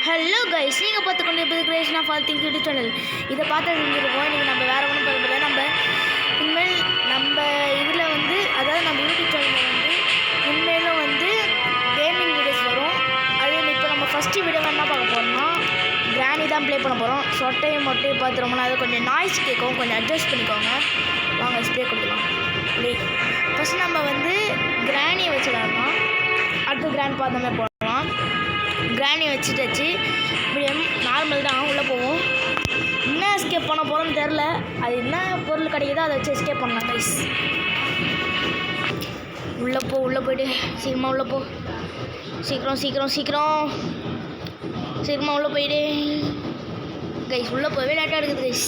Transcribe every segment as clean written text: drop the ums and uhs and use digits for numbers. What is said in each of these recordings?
Hello guys, நீங்கள் பார்த்துக்கொண்டு இருப்பது creation of all things YouTube channel. இதை பார்த்து செஞ்சுருக்கோம். இன்றைக்கி நம்ம வேறு ஒன்றும் பார்க்கல. நம்ம இனிமேல் நம்ம இதில் அதாவது நம்ம யூடியூப் சேனலில் இனிமேலும் கேமிங் வீடியோஸ் வரும். அது இப்போ நம்ம ஃபஸ்ட்டு வீடியோ என்ன பார்க்க போகிறோம்னா கிராணி தான் ப்ளே பண்ண போகிறோம். சொட்டையும் மொட்டையும் பார்த்துருமோனா அது கொஞ்சம் நாய்ஸ் கேட்கும், கொஞ்சம் அட்ஜஸ்ட் பண்ணிக்கோங்க. வாங்க ஸ்ப்ளே கொடுக்கலாம். ஃபஸ்ட்டு நம்ம கிராணியை வச்சுக்கலாம். அடுத்து கிராண்ட் பார்த்தோமே போடலாம். கிராணி வச்சுட்டாச்சு. இப்படி நார்மல் தான். உள்ளே போவோம். என்ன எஸ்கேப் பண்ண போகிறோம்னு தெரில. அது என்ன பொருள் கிடைக்குதோ அதை வச்சு எஸ்கேப் பண்ணலாம் கைஸ். உள்ளே போய்ட்டு சீக்கிரமாக உள்ளே போ. சீக்கிரமாக உள்ளே போயிடு கைஸ். உள்ளே போகவே லேட்டாக எடுக்குது கைஸ்.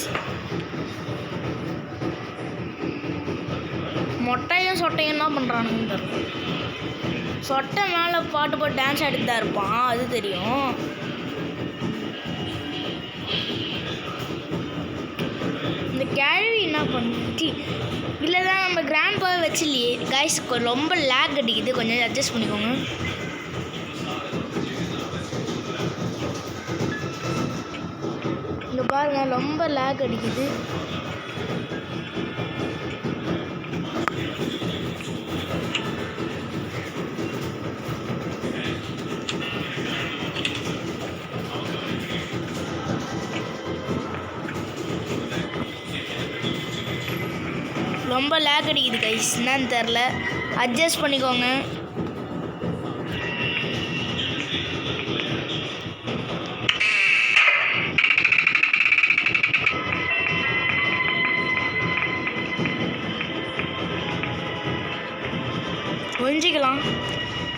மொட்டையும் சொட்டையும் என்ன பண்ணுறானுன்னு தெரில. சொட்டை மேலே பாட்டு போட்டு டான்ஸ் ஆடிட்டு தான் இருப்பான், அது தெரியும். இந்த கேள்வி என்ன பண்ணி இல்லை தான் நம்ம கிராண்ட் பாவை வச்சுலையே கைஸ். ரொம்ப லேக் அடிக்குது, கொஞ்சம் அட்ஜஸ்ட் பண்ணிக்கோங்க. இங்கே பாருங்க, ரொம்ப லேக் அடிக்குது. ரொம்ப லேக் அடிக்குது கைஸ், என்னன்னு தெரில. அட்ஜஸ்ட் பண்ணிக்கோங்க. ஒழிஞ்சிக்கலாம்.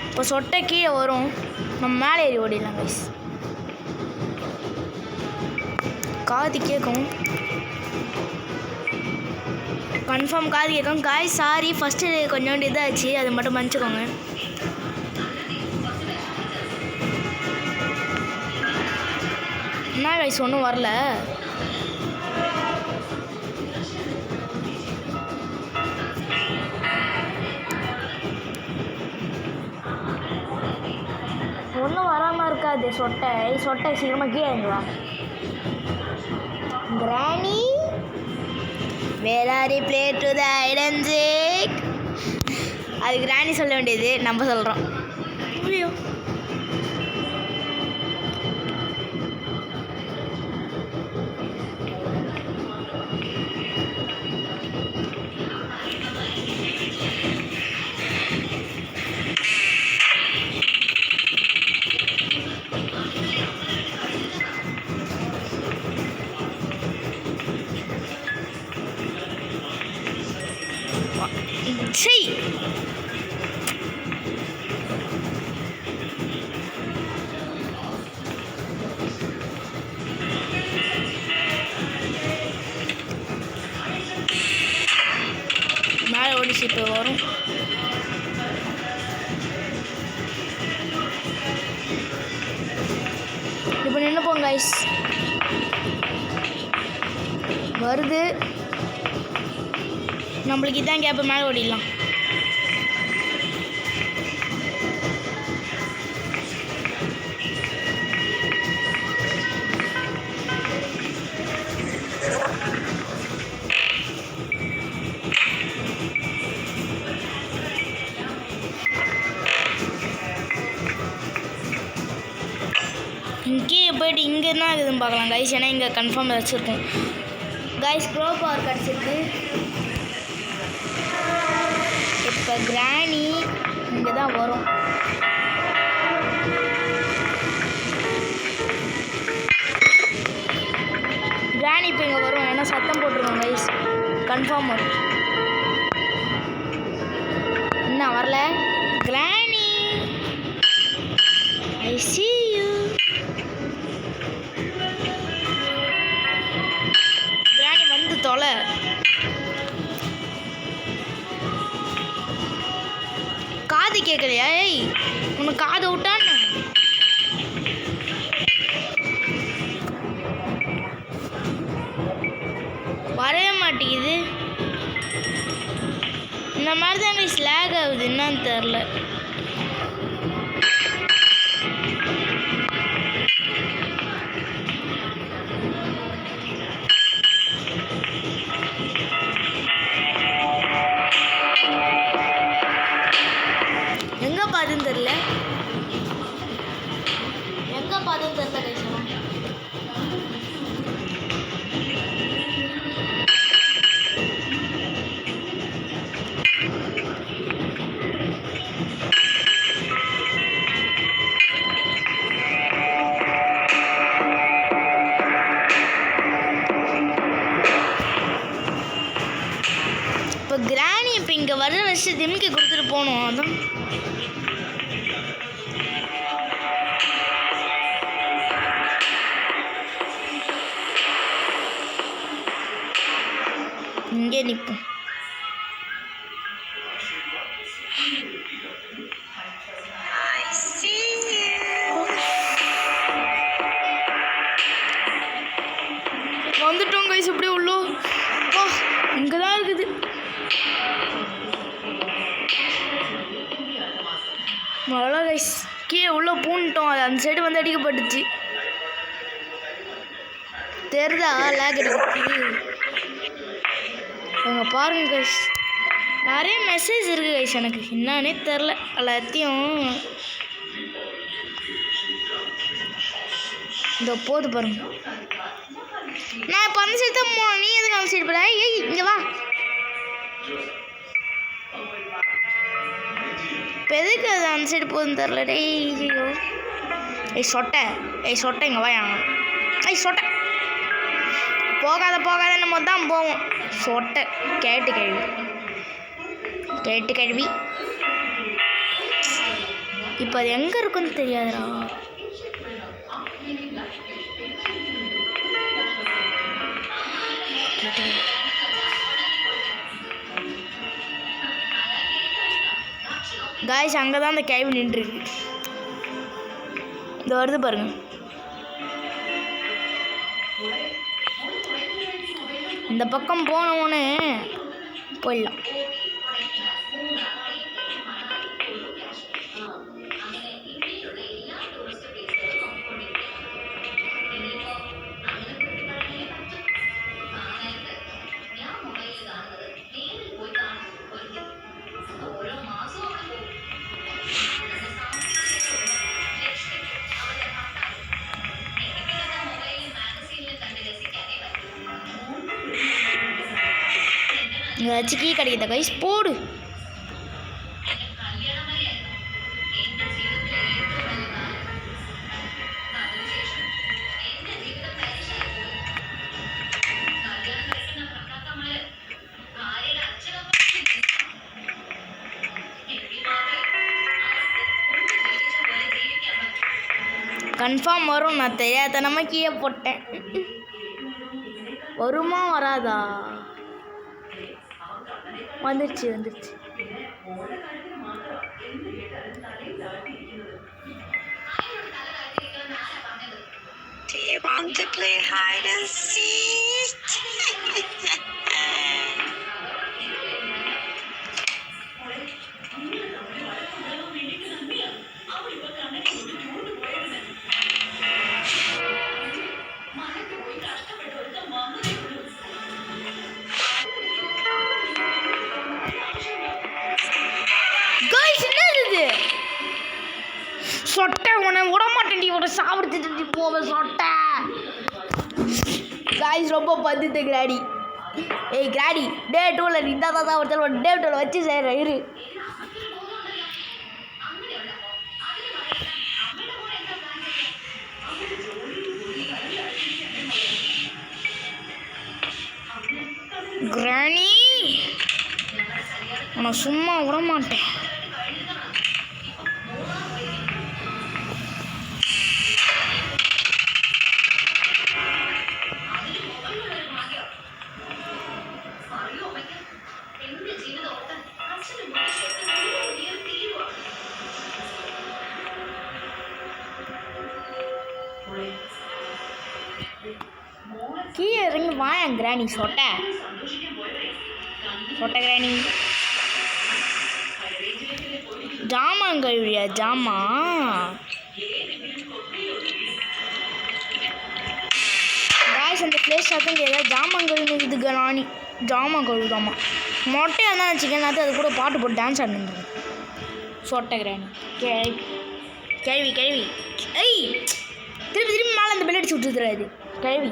இப்போ சொட்டை கீழே வரும், நம்ம மேலே ஏறி ஓடிடலாம் கைஸ். காது கேட்கும், கன்ஃபார்ம் காது கேட்கும் காய்ஸ். சாரி, ஃபஸ்ட்டு கொஞ்சோண்டு இதாச்சு, அது மட்டும் மன்னிச்சுக்கோங்க. என்ன காய்ஸ் ஒன்றும் வரல. ஒன்றும் வராமல் இருக்காது. சொட்டை சீக்கிரமாக கீழே இறங்குவா. கிராணி வேலாரி play to the hide and seek. அது கிராணி சொல்ல வேண்டியது, நம்ம சொல்கிறோம். ஐயோ, சரி மேலே ஓடிச்சு. இப்போ வரும். இப்போ நின்று போங்க கைஸ். வருது நம்மளுக்கு. இதான் கேப்பு, மேலே ஓடிடலாம். இங்கேயே போய்ட்டு இங்கே என்ன இருக்குதுன்னு பார்க்கலாம் கைஸ். ஏன்னா இங்கே கன்ஃபார்ம் வச்சுருக்கோம் கைஸ். க்ரோ பவர் கிடச்சிருக்கு. இப்போ கிராணி இங்கே தான் வரும். கிராணி இப்போ இங்கே வரும். ஏன்னா சத்தம் போட்டுருக்கோம் கைஸ், கன்ஃபார்ம் வரும். என்ன வரல கிராணி? ஐ see you. கிராணி வந்து தொலை. காது கேட்கலையா? ஏய், உனக்கு காது விட்டான்னு வரவே மாட்டேங்குது. இந்த மாதிரி தான் ஸ்லாக் ஆகுது, என்னன்னு தெரில. இங்கே நிற்போம். வந்துட்டோம் கைஸ். இப்படியே உள்ளோ இங்கே தான் இருக்குது. அவ்வளோ கைஸ் கீழே உள்ளே பூந்துட்டோம். அது அந்த சைடு வந்து அடிக்கப்பட்டுச்சு. தெரிதா லேக் எடுத்து அங்கே பாருங்க கைஸ். நிறைய மெசேஜ் இருக்குது கைஸ். எனக்கு என்னன்னே தெரில. எல்லாத்தையும் இந்த போது பாருங்க. நான் இப்போ அந்த சைடு தான் போனேன். நீ எதுக்கு அந்த சைடு போகிற? ஏய் இங்கே வா. இப்போ எதுக்கு அது அந்த சைடு போகுதுன்னு தெரில. டேய் ஐயோ சொட்டை. சொட்டை இங்கே வாயா. சொட்டை போகாத நம்ம தான் போவோம். சொட்டை கேட்டு கழுவி இப்போ அது எங்கே இருக்குன்னு தெரியாதுடா. காய்ஸ் அங்கே தான் அந்த கேள்வி நின்றுருக்கு. இந்த வருது பாருங்க. இந்த பக்கம் போனவொன்னே போயிடலாம். ஏதாச்சும் கீ கிடைக்குதா கைஸ்? போடு. கன்ஃபார்ம் வரும். நான் தெரியாதனமா கீழே போட்டேன். வருமா வராதா? வந்துருச்சு. Do you want to play hide and seek? சொட்டை உன விட மாட்டேன். ஒரு சாப்பிடுச்சு போவேன் சொட்டை. காய்ஸ் ரொம்ப பத்துது கிராடி. ஏய் கிராடி டே 2ல நீ தான் ஒருத்தர் டே 2ல வச்சு செய்கிற இரு. கிராணி நான் சும்மா விட மாட்டேன். கீழே இறங்கி வாயன் கிராணி. சொட்டை கிராணி ஜாமான் கழுவியா? ஜாமா காய்ஸ் அந்த பிளேஸ் சத்தம் ஏதாவது ஜாமான் கழுவுது. கிராணி ஜாமான் கழுவுதாமா. மொட்டையாக தான் சிக்கன் நேரத்தை அது கூட பாட்டு போட்டு டான்ஸ் ஆடிட்டு. சொட்டை கிராணி கேள்வி ஐய் திருப்பி மேலே அந்த பெல் அடிச்சு விட்டுருது கேள்வி.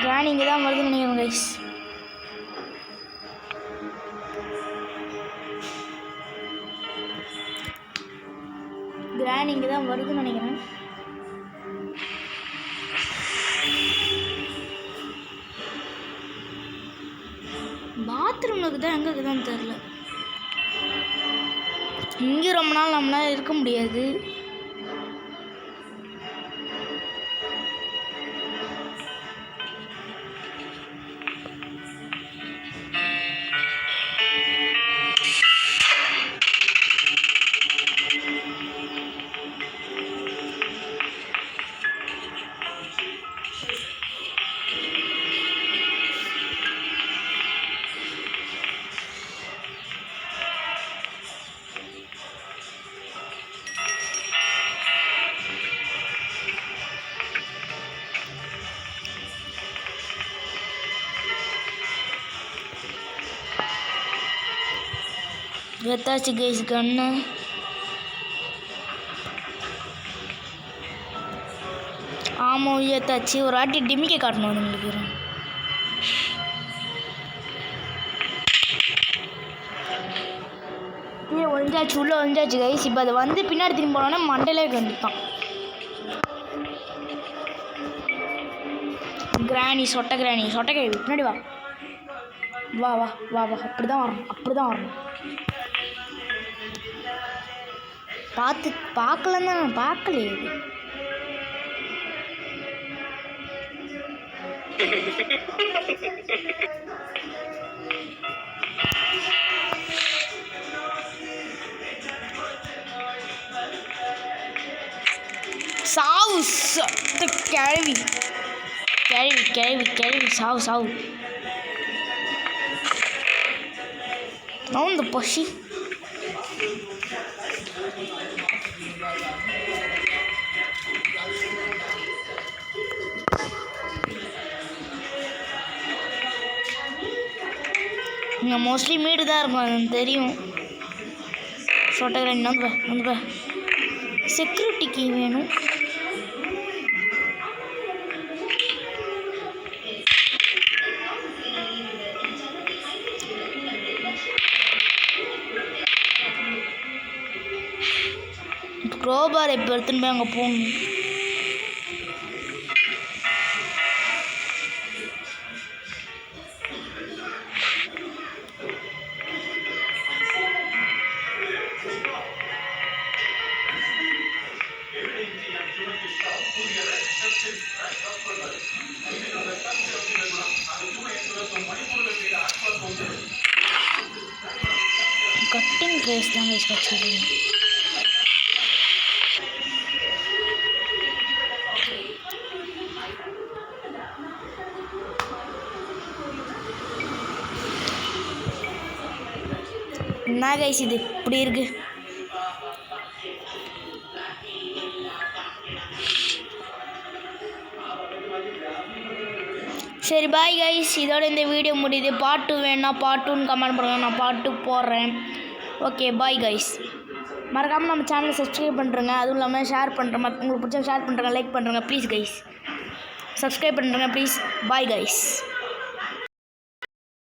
கிராணி இங்கே தான் வருதுன்னு நினைக்கிறேன் கைஸ். கிராணி இங்கே தான் வருதுன்னு நினைக்கிறேன். பாத்ரூம் இருக்குதா எங்கே இருக்குதான்னு தெரில. இங்கே ரொம்ப நாள் நம்மளால் இருக்க முடியாது. எத்தாச்சு கைஸ் கண்ணு. ஆமாம் ஏத்தாச்சு. ஒரு வாட்டி டிமிக்கை காட்டணும் உங்களுக்கு. கீழே ஒழிஞ்சாச்சு, உள்ளே ஒழிஞ்சாச்சு கைஸ். இப்போ அதை வந்து பின்னாடி திரும்பி போனோன்னா மண்டையிலே வந்துட்டான். கிராணி சொட்டை கிழவி பின்னாடி வா வா வா வா வா. அப்படி தான் வரணும். பார்க்கலன்னா பார்க்கலையே. சாவு கிழவி சாவு நவுந்து பசி. இங்கே மோஸ்ட்லி மீடு தான் இருக்கும், அது தெரியும். சொட்டகிராணி வந்து செக்யூரிட்டிக்கு வேணும். க்ரோபார் இப்போ எடுத்துன்னு போய் அங்கே போகணும். கட்டிங் ப்ளேஸ் தான் வச்சுருக்கீங்க. என்ன கைஸ் இது இப்படி இருக்கு? சரி பாய் கைஸ், இதோட இந்த வீடியோ முடியுது. பார்ட் 2 வேணுன்னா பார்ட் 2ன்னு கமெண்ட் பண்ணுங்கள், நான் பார்ட் 2 போடுறேன். Okay bye guys. மறக்காமல் நம்ம சேனலை சப்ஸ்கிரைப் பண்ணுறேங்க. அதுவும் இல்லாமல் ஷேர் பண்ணுறேன். உங்களுக்கு பிடிச்சா ஷேர் பண்ணுறேங்க, லைக் பண்ணுறேங்க ப்ளீஸ் கைஸ். சப்ஸ்கிரைப் பண்ணுறேங்க ப்ளீஸ். Bye guys.